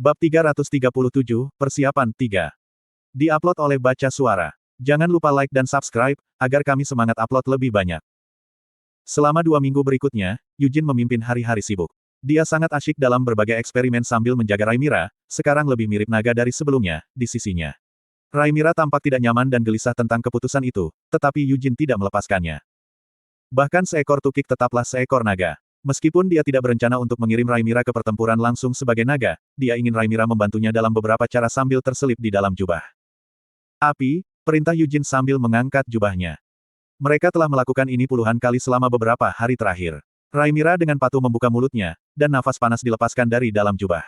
Bab 337, Persiapan 3. Di-upload oleh Baca Suara. Jangan lupa like dan subscribe, agar kami semangat upload lebih banyak. Selama 2 minggu berikutnya, Yujin memimpin hari-hari sibuk. Dia sangat asyik dalam berbagai eksperimen sambil menjaga Raimira, sekarang lebih mirip naga dari sebelumnya, di sisinya. Raimira tampak tidak nyaman dan gelisah tentang keputusan itu, tetapi Yujin tidak melepaskannya. Bahkan seekor tukik tetaplah seekor naga. Meskipun dia tidak berencana untuk mengirim Raimira ke pertempuran langsung sebagai naga, dia ingin Raimira membantunya dalam beberapa cara sambil terselip di dalam jubah. Api, perintah Yujin sambil mengangkat jubahnya. Mereka telah melakukan ini puluhan kali selama beberapa hari terakhir. Raimira dengan patuh membuka mulutnya, dan nafas panas dilepaskan dari dalam jubah.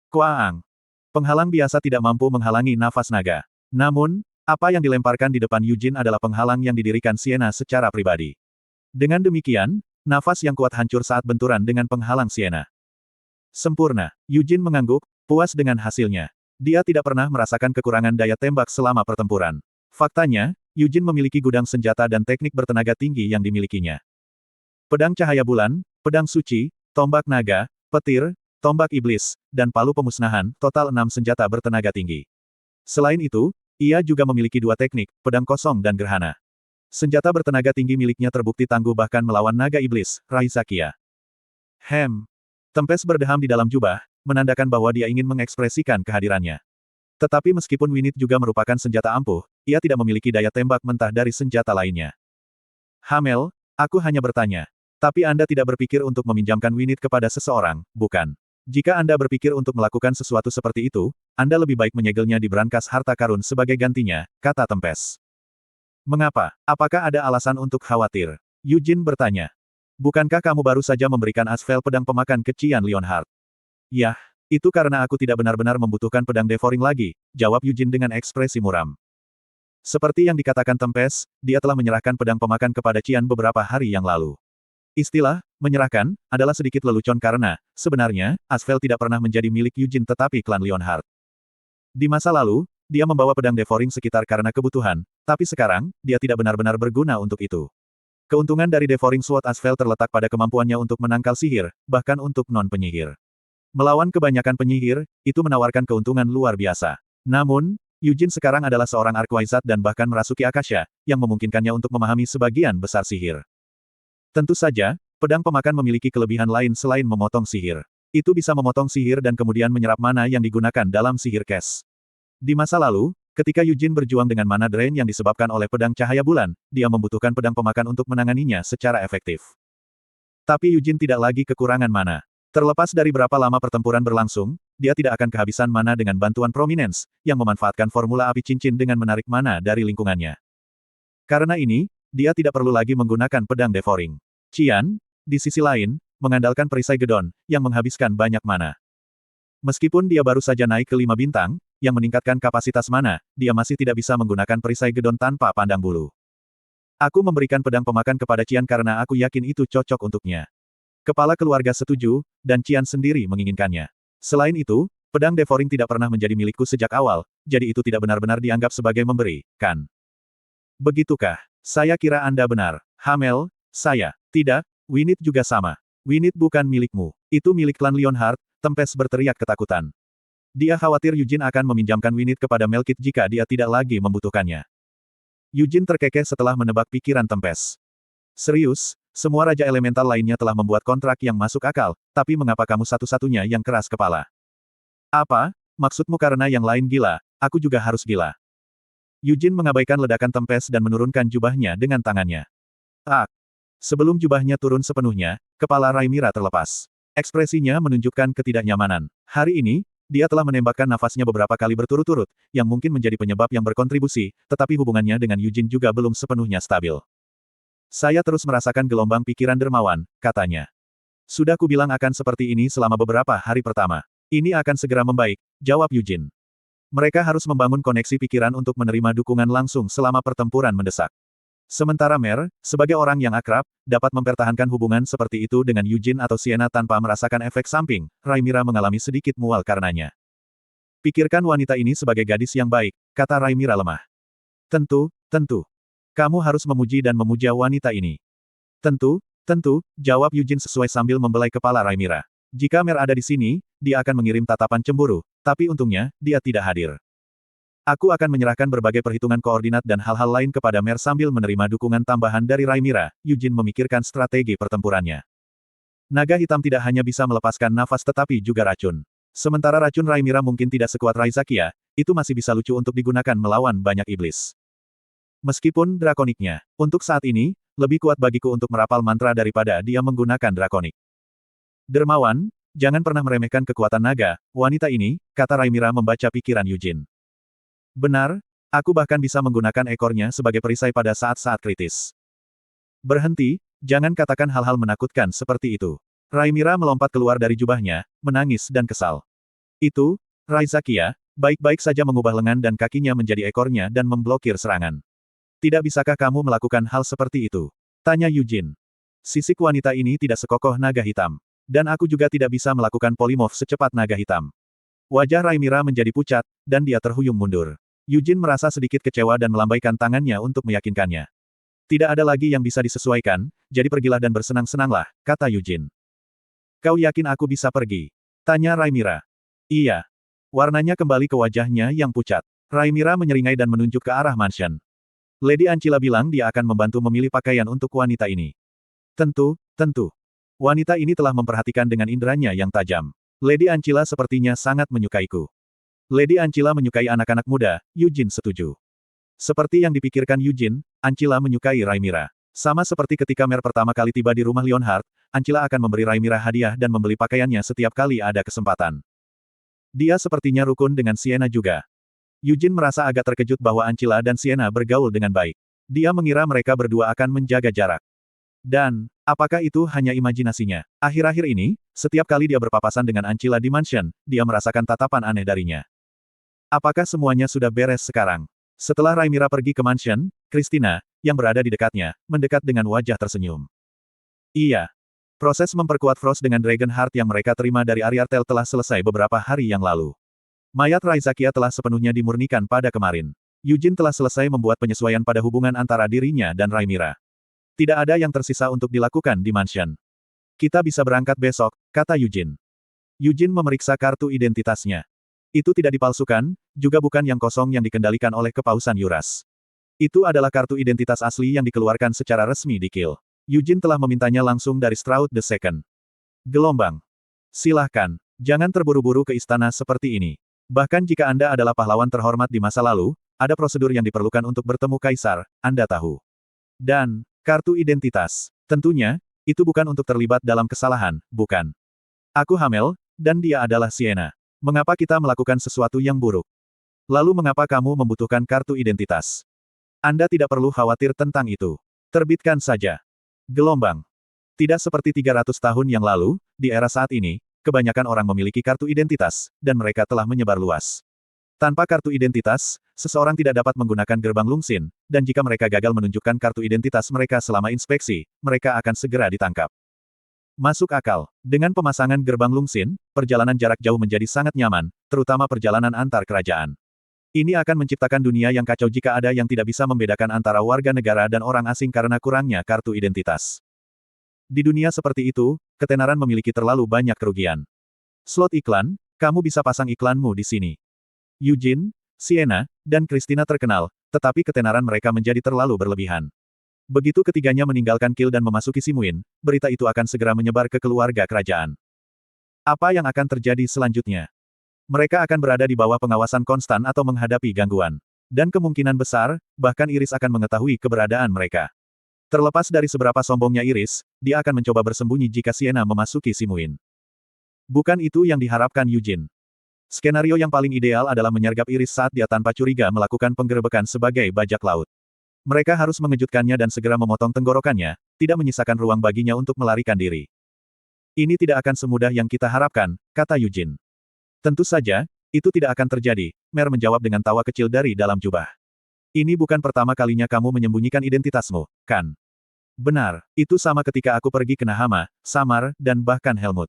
Kuaang. Penghalang biasa tidak mampu menghalangi nafas naga. Namun, apa yang dilemparkan di depan Yujin adalah penghalang yang didirikan Sienna secara pribadi. Dengan demikian, nafas yang kuat hancur saat benturan dengan penghalang Sienna. Sempurna. Yujin mengangguk, puas dengan hasilnya. Dia tidak pernah merasakan kekurangan daya tembak selama pertempuran. Faktanya, Yujin memiliki gudang senjata dan teknik bertenaga tinggi yang dimilikinya. Pedang cahaya bulan, pedang suci, tombak naga, petir, tombak iblis, dan palu pemusnahan, total 6 senjata bertenaga tinggi. Selain itu, ia juga memiliki 2 teknik, pedang kosong dan gerhana. Senjata bertenaga tinggi miliknya terbukti tangguh bahkan melawan naga iblis, Raizakia. Tempes berdeham di dalam jubah, menandakan bahwa dia ingin mengekspresikan kehadirannya. Tetapi meskipun Winit juga merupakan senjata ampuh, ia tidak memiliki daya tembak mentah dari senjata lainnya. Hamel, aku hanya bertanya. Tapi Anda tidak berpikir untuk meminjamkan Winit kepada seseorang, bukan? Jika Anda berpikir untuk melakukan sesuatu seperti itu, Anda lebih baik menyegelnya di brankas harta karun sebagai gantinya, kata Tempes. Mengapa? Apakah ada alasan untuk khawatir? Yujin bertanya. Bukankah kamu baru saja memberikan Asvel pedang pemakan ke Qian Leonhard? Yah, itu karena aku tidak benar-benar membutuhkan pedang devouring lagi, jawab Yujin dengan ekspresi muram. Seperti yang dikatakan Tempes, dia telah menyerahkan pedang pemakan kepada Qian beberapa hari yang lalu. Istilah, menyerahkan, adalah sedikit lelucon karena, sebenarnya, Asvel tidak pernah menjadi milik Yujin tetapi klan Leonhard. Di masa lalu, dia membawa pedang devouring sekitar karena kebutuhan, tapi sekarang, dia tidak benar-benar berguna untuk itu. Keuntungan dari devouring sword Asvel terletak pada kemampuannya untuk menangkal sihir, bahkan untuk non-penyihir. Melawan kebanyakan penyihir, itu menawarkan keuntungan luar biasa. Namun, Yujin sekarang adalah seorang Archwizard dan bahkan merasuki Akasha, yang memungkinkannya untuk memahami sebagian besar sihir. Tentu saja, pedang pemakan memiliki kelebihan lain selain memotong sihir. Itu bisa memotong sihir dan kemudian menyerap mana yang digunakan dalam sihir cash. Di masa lalu, ketika Yujin berjuang dengan mana drain yang disebabkan oleh pedang cahaya bulan, dia membutuhkan pedang pemakan untuk menanganinya secara efektif. Tapi Yujin tidak lagi kekurangan mana. Terlepas dari berapa lama pertempuran berlangsung, dia tidak akan kehabisan mana dengan bantuan Prominence, yang memanfaatkan formula api cincin dengan menarik mana dari lingkungannya. Karena ini, dia tidak perlu lagi menggunakan pedang devouring. Qian, di sisi lain, mengandalkan perisai gedon, yang menghabiskan banyak mana. Meskipun dia baru saja naik ke 5 bintang, yang meningkatkan kapasitas mana, dia masih tidak bisa menggunakan perisai gedon tanpa pandang bulu. Aku memberikan pedang pemakan kepada Qian karena aku yakin itu cocok untuknya. Kepala keluarga setuju, dan Qian sendiri menginginkannya. Selain itu, pedang devouring tidak pernah menjadi milikku sejak awal, jadi itu tidak benar-benar dianggap sebagai memberi, kan? Begitukah? Saya kira Anda benar. Hamel, saya. Tidak, Winit juga sama. Winit bukan milikmu. Itu milik klan Leonhard, Tempes berteriak ketakutan. Dia khawatir Yujin akan meminjamkan Winit kepada Melkit jika dia tidak lagi membutuhkannya. Yujin terkekeh setelah menebak pikiran Tempes. Serius, semua raja elemental lainnya telah membuat kontrak yang masuk akal, tapi mengapa kamu satu-satunya yang keras kepala? Apa? Maksudmu karena yang lain gila, aku juga harus gila. Yujin mengabaikan ledakan Tempes dan menurunkan jubahnya dengan tangannya. Sebelum jubahnya turun sepenuhnya, kepala Raimira terlepas. Ekspresinya menunjukkan ketidaknyamanan. Hari ini, dia telah menembakkan nafasnya beberapa kali berturut-turut, yang mungkin menjadi penyebab yang berkontribusi, tetapi hubungannya dengan Yujin juga belum sepenuhnya stabil. Saya terus merasakan gelombang pikiran dermawan, katanya. Sudah kubilang akan seperti ini selama beberapa hari pertama. Ini akan segera membaik, jawab Yujin. Mereka harus membangun koneksi pikiran untuk menerima dukungan langsung selama pertempuran mendesak. Sementara Mer, sebagai orang yang akrab, dapat mempertahankan hubungan seperti itu dengan Yujin atau Sienna tanpa merasakan efek samping, Raimira mengalami sedikit mual karenanya. Pikirkan wanita ini sebagai gadis yang baik, kata Raimira lemah. Tentu. Kamu harus memuji dan memuja wanita ini. Tentu, jawab Yujin sesuai sambil membelai kepala Raimira. Jika Mer ada di sini, dia akan mengirim tatapan cemburu, tapi untungnya, dia tidak hadir. Aku akan menyerahkan berbagai perhitungan koordinat dan hal-hal lain kepada Mer sambil menerima dukungan tambahan dari Rhaenyra. Yujin memikirkan strategi pertempurannya. Naga hitam tidak hanya bisa melepaskan nafas tetapi juga racun. Sementara racun Rhaenyra mungkin tidak sekuat Raizakia, itu masih bisa lucu untuk digunakan melawan banyak iblis. Meskipun drakoniknya, untuk saat ini, lebih kuat bagiku untuk merapal mantra daripada dia menggunakan drakonik. Dermawan, jangan pernah meremehkan kekuatan naga, wanita ini, kata Rhaenyra membaca pikiran Yujin. Benar, aku bahkan bisa menggunakan ekornya sebagai perisai pada saat-saat kritis. Berhenti, jangan katakan hal-hal menakutkan seperti itu. Rhaenyra melompat keluar dari jubahnya, menangis dan kesal. Itu, Raizakia, baik-baik saja mengubah lengan dan kakinya menjadi ekornya dan memblokir serangan. Tidak bisakah kamu melakukan hal seperti itu? Tanya Yujin. Sisik wanita ini tidak sekokoh naga hitam. Dan aku juga tidak bisa melakukan polimorf secepat naga hitam. Wajah Rhaenyra menjadi pucat, dan dia terhuyung mundur. Yujin merasa sedikit kecewa dan melambaikan tangannya untuk meyakinkannya. Tidak ada lagi yang bisa disesuaikan, jadi pergilah dan bersenang-senanglah, kata Yujin. Kau yakin aku bisa pergi? Tanya Rhaenyra. Iya. Warnanya kembali ke wajahnya yang pucat. Rhaenyra menyeringai dan menunjuk ke arah mansion. Lady Ancila bilang dia akan membantu memilih pakaian untuk wanita ini. Tentu. Wanita ini telah memperhatikan dengan inderanya yang tajam. Lady Ancila sepertinya sangat menyukaiku. Lady Ancila menyukai anak-anak muda, Yujin setuju. Seperti yang dipikirkan Yujin, Ancila menyukai Rhaenyra. Sama seperti ketika Mer pertama kali tiba di rumah Leonhard, Ancila akan memberi Rhaenyra hadiah dan membeli pakaiannya setiap kali ada kesempatan. Dia sepertinya rukun dengan Sienna juga. Yujin merasa agak terkejut bahwa Ancila dan Sienna bergaul dengan baik. Dia mengira mereka berdua akan menjaga jarak. Dan, apakah itu hanya imajinasinya? Akhir-akhir ini, setiap kali dia berpapasan dengan Ancila di mansion, dia merasakan tatapan aneh darinya. Apakah semuanya sudah beres sekarang? Setelah Rhaenyra pergi ke mansion, Christina, yang berada di dekatnya, mendekat dengan wajah tersenyum. Iya. Proses memperkuat Frost dengan Dragon Heart yang mereka terima dari Ariartel telah selesai beberapa hari yang lalu. Mayat Raizakia telah sepenuhnya dimurnikan pada kemarin. Yujin telah selesai membuat penyesuaian pada hubungan antara dirinya dan Rhaenyra. Tidak ada yang tersisa untuk dilakukan di mansion. Kita bisa berangkat besok, kata Yujin. Yujin memeriksa kartu identitasnya. Itu tidak dipalsukan, juga bukan yang kosong yang dikendalikan oleh Kepausan Yuras. Itu adalah kartu identitas asli yang dikeluarkan secara resmi di Kiel. Yujin telah memintanya langsung dari Stroud II. Gelombang. Silahkan, jangan terburu-buru ke istana seperti ini. Bahkan jika Anda adalah pahlawan terhormat di masa lalu, ada prosedur yang diperlukan untuk bertemu Kaisar, Anda tahu. Dan, kartu identitas. Tentunya, itu bukan untuk terlibat dalam kesalahan, bukan. Aku Hamel, dan dia adalah Sienna. Mengapa kita melakukan sesuatu yang buruk? Lalu mengapa kamu membutuhkan kartu identitas? Anda tidak perlu khawatir tentang itu. Terbitkan saja. Gelombang. Tidak seperti 300 tahun yang lalu, di era saat ini, kebanyakan orang memiliki kartu identitas, dan mereka telah menyebar luas. Tanpa kartu identitas, seseorang tidak dapat menggunakan gerbang Lungsin, dan jika mereka gagal menunjukkan kartu identitas mereka selama inspeksi, mereka akan segera ditangkap. Masuk akal. Dengan pemasangan gerbang Lungsin, perjalanan jarak jauh menjadi sangat nyaman, terutama perjalanan antar kerajaan. Ini akan menciptakan dunia yang kacau jika ada yang tidak bisa membedakan antara warga negara dan orang asing karena kurangnya kartu identitas. Di dunia seperti itu, ketenaran memiliki terlalu banyak kerugian. Slot iklan, kamu bisa pasang iklanmu di sini. Yujin, Sienna, dan Christina terkenal, tetapi ketenaran mereka menjadi terlalu berlebihan. Begitu ketiganya meninggalkan Kiel dan memasuki Simuin, berita itu akan segera menyebar ke keluarga kerajaan. Apa yang akan terjadi selanjutnya? Mereka akan berada di bawah pengawasan konstan atau menghadapi gangguan. Dan kemungkinan besar, bahkan Iris akan mengetahui keberadaan mereka. Terlepas dari seberapa sombongnya Iris, dia akan mencoba bersembunyi jika Sienna memasuki Simuin. Bukan itu yang diharapkan Yujin. Skenario yang paling ideal adalah menyergap Iris saat dia tanpa curiga melakukan penggerebekan sebagai bajak laut. Mereka harus mengejutkannya dan segera memotong tenggorokannya, tidak menyisakan ruang baginya untuk melarikan diri. Ini tidak akan semudah yang kita harapkan, kata Yujin. Tentu saja, itu tidak akan terjadi, Mer menjawab dengan tawa kecil dari dalam jubah. Ini bukan pertama kalinya kamu menyembunyikan identitasmu, kan? Benar, itu sama ketika aku pergi ke Nahama, Samar, dan bahkan Helmut.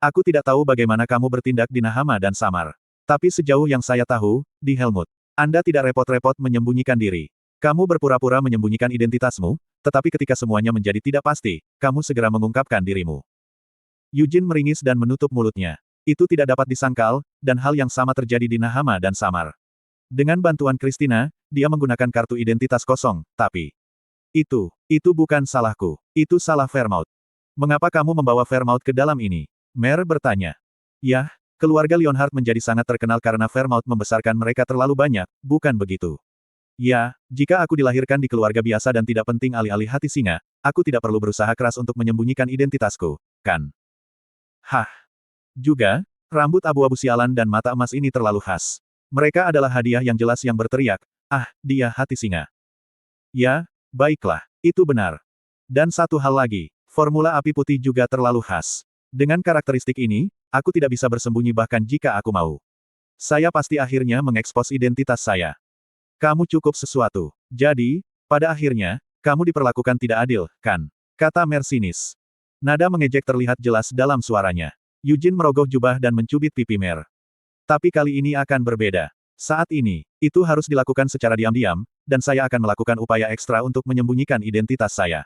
Aku tidak tahu bagaimana kamu bertindak di Nahama dan Samar. Tapi sejauh yang saya tahu, di Helmut, Anda tidak repot-repot menyembunyikan diri. Kamu berpura-pura menyembunyikan identitasmu, tetapi ketika semuanya menjadi tidak pasti, kamu segera mengungkapkan dirimu. Yujin meringis dan menutup mulutnya. Itu tidak dapat disangkal, dan hal yang sama terjadi di Nahama dan Samar. Dengan bantuan Christina, dia menggunakan kartu identitas kosong, tapi... Itu bukan salahku. Itu salah Fairmouth. Mengapa kamu membawa Fairmouth ke dalam ini? Mer bertanya. Yah, keluarga Leonhard menjadi sangat terkenal karena Fairmouth membesarkan mereka terlalu banyak, bukan begitu? Ya, jika aku dilahirkan di keluarga biasa dan tidak penting alih-alih hati singa, aku tidak perlu berusaha keras untuk menyembunyikan identitasku, kan? Hah. Juga, rambut abu-abu sialan dan mata emas ini terlalu khas. Mereka adalah hadiah yang jelas yang berteriak, ah, dia hati singa. Ya, baiklah, itu benar. Dan satu hal lagi, formula api putih juga terlalu khas. Dengan karakteristik ini, aku tidak bisa bersembunyi bahkan jika aku mau. Saya pasti akhirnya mengekspos identitas saya. Kamu cukup sesuatu. Jadi, pada akhirnya, kamu diperlakukan tidak adil, kan? Kata Mersinis. Nada mengejek terlihat jelas dalam suaranya. Eugene merogoh jubah dan mencubit pipi Mer. Tapi kali ini akan berbeda. Saat ini, itu harus dilakukan secara diam-diam, dan saya akan melakukan upaya ekstra untuk menyembunyikan identitas saya.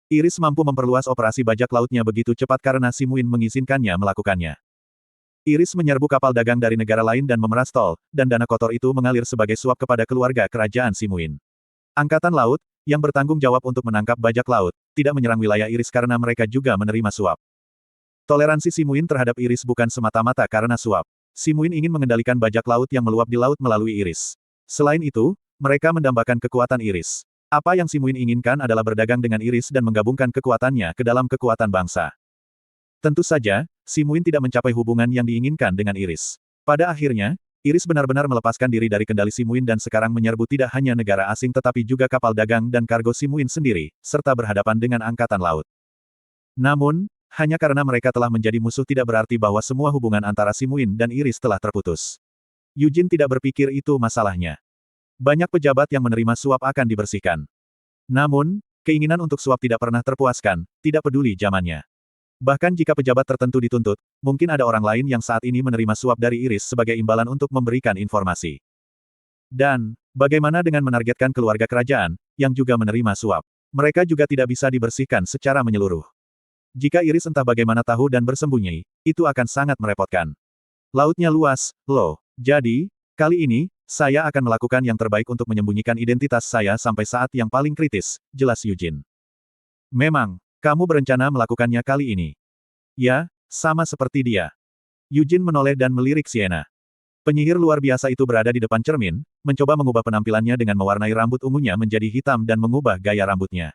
Iris mampu memperluas operasi bajak lautnya begitu cepat karena Simuin mengizinkannya melakukannya. Iris menyerbu kapal dagang dari negara lain dan memeras tol, dan dana kotor itu mengalir sebagai suap kepada keluarga kerajaan Simuin. Angkatan Laut, yang bertanggung jawab untuk menangkap bajak laut, tidak menyerang wilayah Iris karena mereka juga menerima suap. Toleransi Simuin terhadap Iris bukan semata-mata karena suap. Simuin ingin mengendalikan bajak laut yang meluap di laut melalui Iris. Selain itu, mereka mendambakan kekuatan Iris. Apa yang Simuin inginkan adalah berdagang dengan Iris dan menggabungkan kekuatannya ke dalam kekuatan bangsa. Tentu saja, Simuin tidak mencapai hubungan yang diinginkan dengan Iris. Pada akhirnya, Iris benar-benar melepaskan diri dari kendali Simuin dan sekarang menyerbu tidak hanya negara asing tetapi juga kapal dagang dan kargo Simuin sendiri, serta berhadapan dengan angkatan laut. Namun, hanya karena mereka telah menjadi musuh tidak berarti bahwa semua hubungan antara Simuin dan Iris telah terputus. Eugene tidak berpikir itu masalahnya. Banyak pejabat yang menerima suap akan dibersihkan. Namun, keinginan untuk suap tidak pernah terpuaskan, tidak peduli zamannya. Bahkan jika pejabat tertentu dituntut, mungkin ada orang lain yang saat ini menerima suap dari Iris sebagai imbalan untuk memberikan informasi. Dan, bagaimana dengan menargetkan keluarga kerajaan, yang juga menerima suap? Mereka juga tidak bisa dibersihkan secara menyeluruh. Jika Iris entah bagaimana tahu dan bersembunyi, itu akan sangat merepotkan. Lautnya luas, loh. Jadi, kali ini, saya akan melakukan yang terbaik untuk menyembunyikan identitas saya sampai saat yang paling kritis, jelas Eugene. Memang, kamu berencana melakukannya kali ini. Ya, sama seperti dia. Eugene menoleh dan melirik Sienna. Penyihir luar biasa itu berada di depan cermin, mencoba mengubah penampilannya dengan mewarnai rambut ungunya menjadi hitam dan mengubah gaya rambutnya.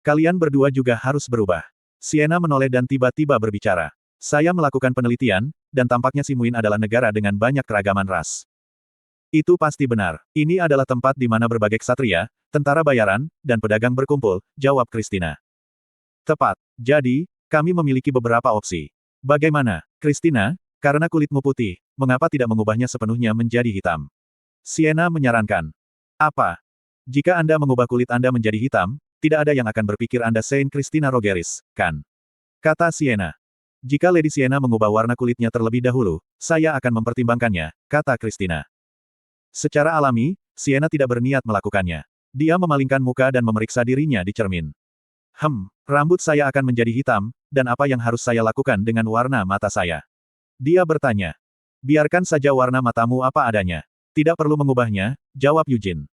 Kalian berdua juga harus berubah. Sienna menoleh dan tiba-tiba berbicara. Saya melakukan penelitian, dan tampaknya Simuin adalah negara dengan banyak keragaman ras. Itu pasti benar. Ini adalah tempat di mana berbagai ksatria, tentara bayaran, dan pedagang berkumpul, jawab Christina. Tepat. Jadi, kami memiliki beberapa opsi. Bagaimana, Christina, karena kulitmu putih, mengapa tidak mengubahnya sepenuhnya menjadi hitam? Sienna menyarankan. Apa? Jika Anda mengubah kulit Anda menjadi hitam, tidak ada yang akan berpikir Anda Saint Christina Rogeris, kan? Kata Sienna. Jika Lady Sienna mengubah warna kulitnya terlebih dahulu, saya akan mempertimbangkannya, kata Christina. Secara alami, Sienna tidak berniat melakukannya. Dia memalingkan muka dan memeriksa dirinya di cermin. Rambut saya akan menjadi hitam, dan apa yang harus saya lakukan dengan warna mata saya? Dia bertanya. Biarkan saja warna matamu apa adanya. Tidak perlu mengubahnya, jawab Eugene.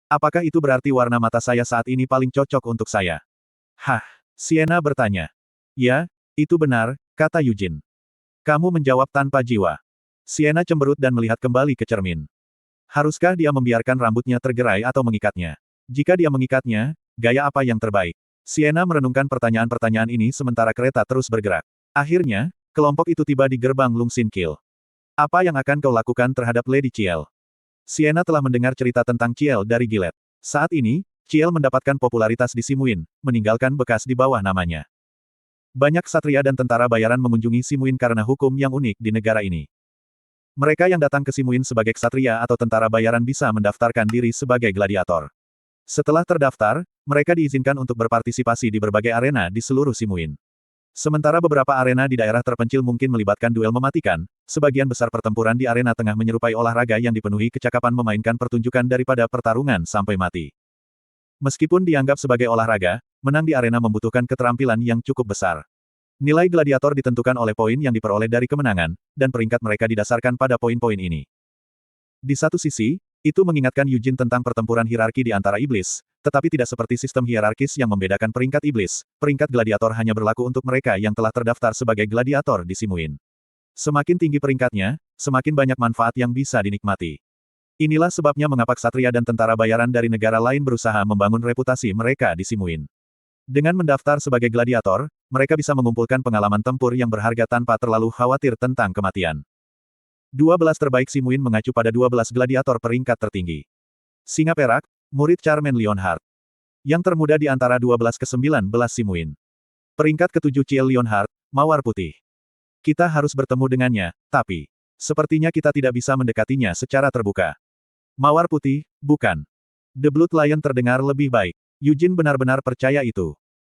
Apakah itu berarti warna mata saya saat ini paling cocok untuk saya? Hah, Sienna bertanya. Ya, itu benar, kata Eugene. Kamu menjawab tanpa jiwa. Sienna cemberut dan melihat kembali ke cermin. Haruskah dia membiarkan rambutnya tergerai atau mengikatnya? Jika dia mengikatnya, gaya apa yang terbaik? Sienna merenungkan pertanyaan-pertanyaan ini sementara kereta terus bergerak. Akhirnya, kelompok itu tiba di gerbang Lung Sin Kiel. Apa yang akan kau lakukan terhadap Lady Ciel? Sienna telah mendengar cerita tentang Ciel dari Gilead. Saat ini, Ciel mendapatkan popularitas di Simuin, meninggalkan bekas di bawah namanya. Banyak ksatria dan tentara bayaran mengunjungi Simuin karena hukum yang unik di negara ini. Mereka yang datang ke Simuin sebagai ksatria atau tentara bayaran bisa mendaftarkan diri sebagai gladiator. Setelah terdaftar, mereka diizinkan untuk berpartisipasi di berbagai arena di seluruh Simuin. Sementara beberapa arena di daerah terpencil mungkin melibatkan duel mematikan, sebagian besar pertempuran di arena tengah menyerupai olahraga yang dipenuhi kecakapan memainkan pertunjukan daripada pertarungan sampai mati. Meskipun dianggap sebagai olahraga, menang di arena membutuhkan keterampilan yang cukup besar. Nilai gladiator ditentukan oleh poin yang diperoleh dari kemenangan, dan peringkat mereka didasarkan pada poin-poin ini. Di satu sisi, itu mengingatkan Eugene tentang pertempuran hierarki di antara iblis, tetapi tidak seperti sistem hierarkis yang membedakan peringkat iblis. Peringkat gladiator hanya berlaku untuk mereka yang telah terdaftar sebagai gladiator di Simuin. Semakin tinggi peringkatnya, semakin banyak manfaat yang bisa dinikmati. Inilah sebabnya mengapa ksatria dan tentara bayaran dari negara lain berusaha membangun reputasi mereka di Simuin. Dengan mendaftar sebagai gladiator, mereka bisa mengumpulkan pengalaman tempur yang berharga tanpa terlalu khawatir tentang kematian. 12 terbaik Simuin mengacu pada 12 gladiator peringkat tertinggi. Singa perak, murid Charmaine Leonhardt. Yang termuda di antara 12 ke 19 Simuin. Peringkat ke-7 Ciel Leonhardt, mawar putih. Kita harus bertemu dengannya, tapi sepertinya kita tidak bisa mendekatinya secara terbuka. Mawar putih, bukan. The Blood Lion terdengar lebih baik. Eugene benar-benar percaya itu.